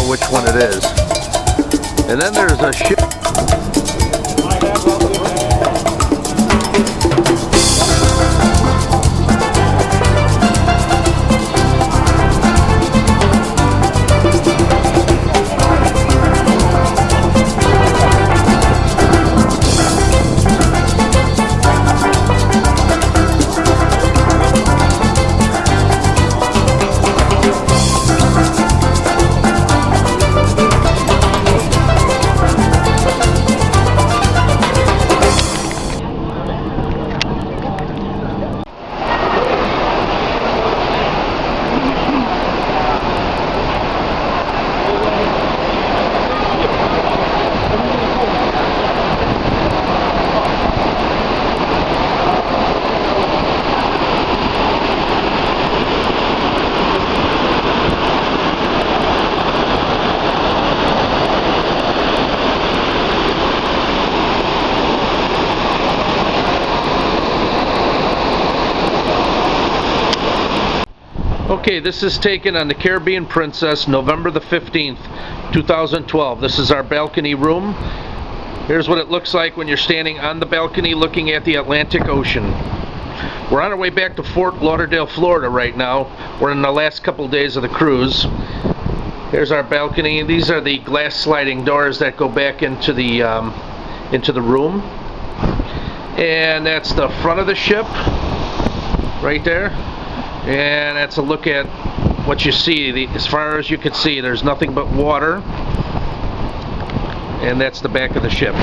which one it is. And then there's a ship. Okay, this is taken on the Caribbean Princess, November the 15th, 2012. This is our balcony room. Here's what it looks like when you're standing on the balcony looking at the Atlantic Ocean. We're on our way back to Fort Lauderdale, Florida right now. We're in the last couple days of the cruise. Here's our balcony. These are the glass sliding doors that go back into the room. And that's the front of the ship right there. And that's a look at what you see. As far as you can see, there's nothing but water. And that's the back of the ship.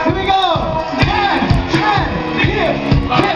Here we go! 10, 10, 10.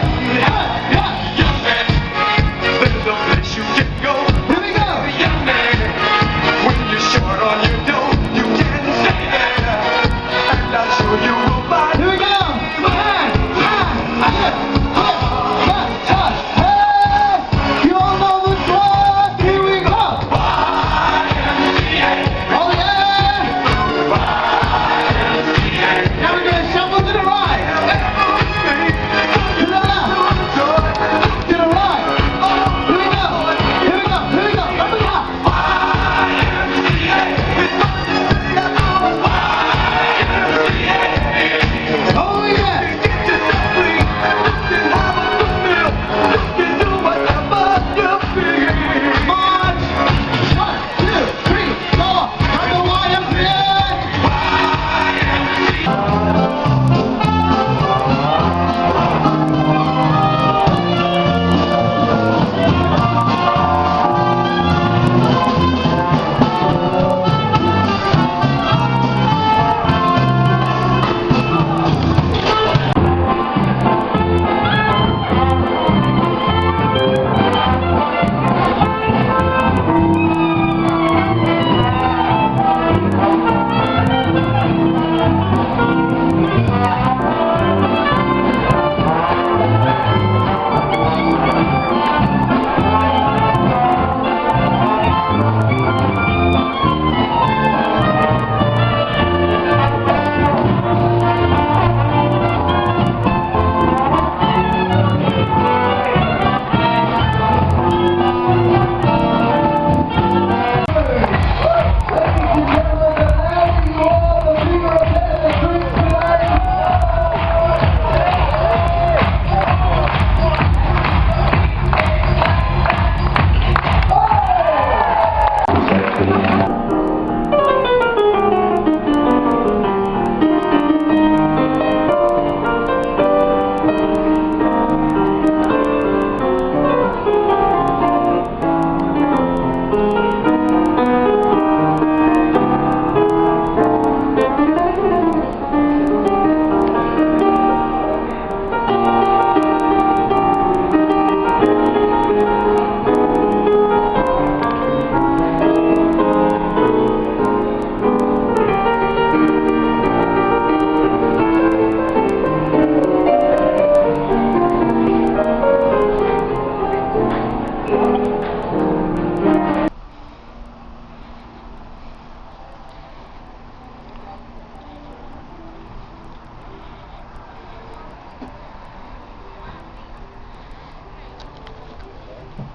How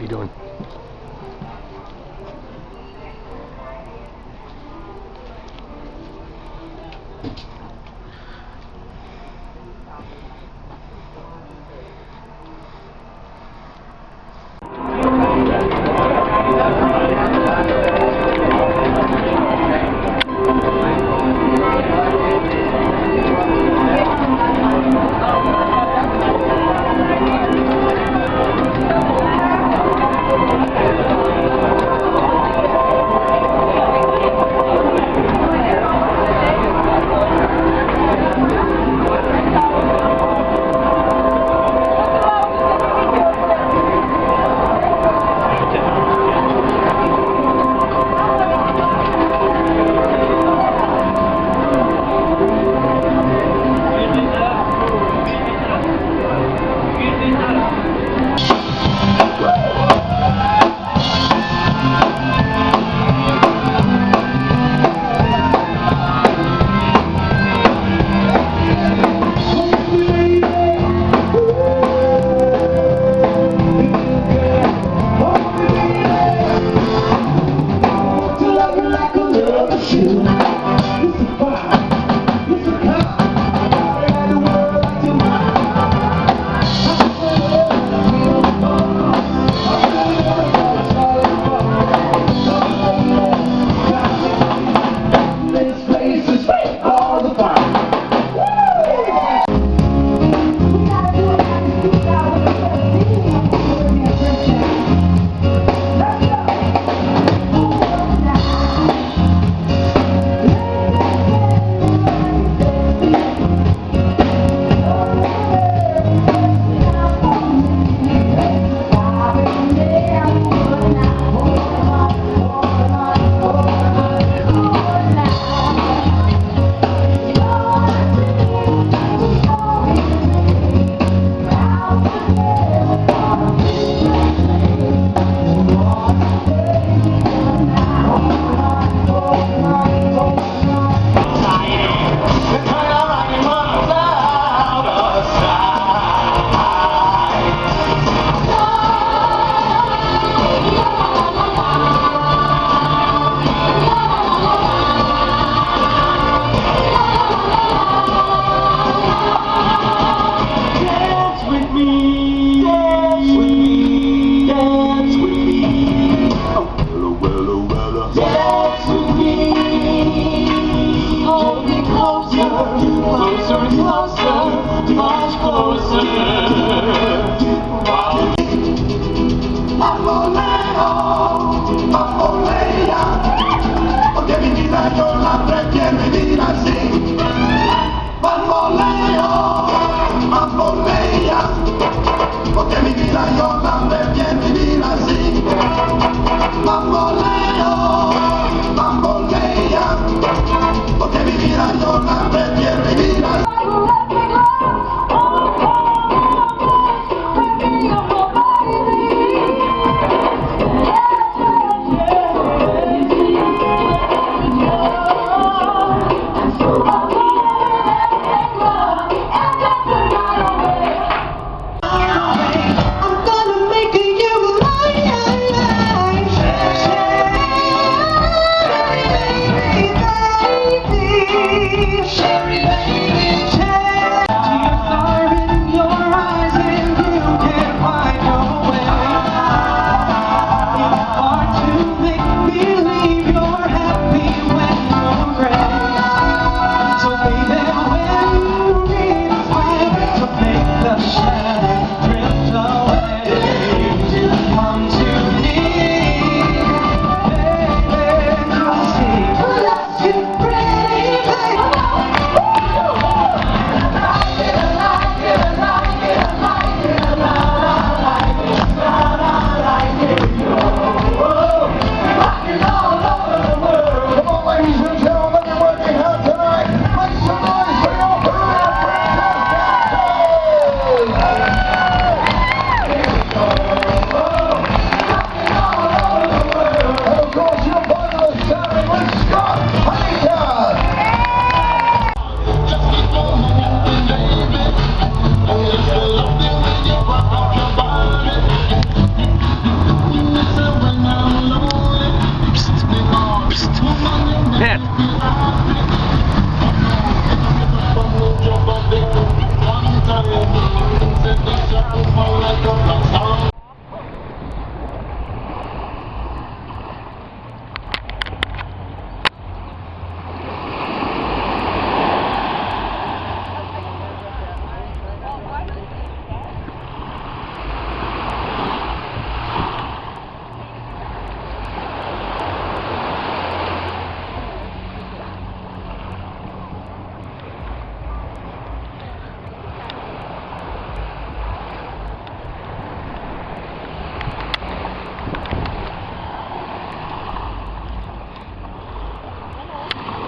you doing?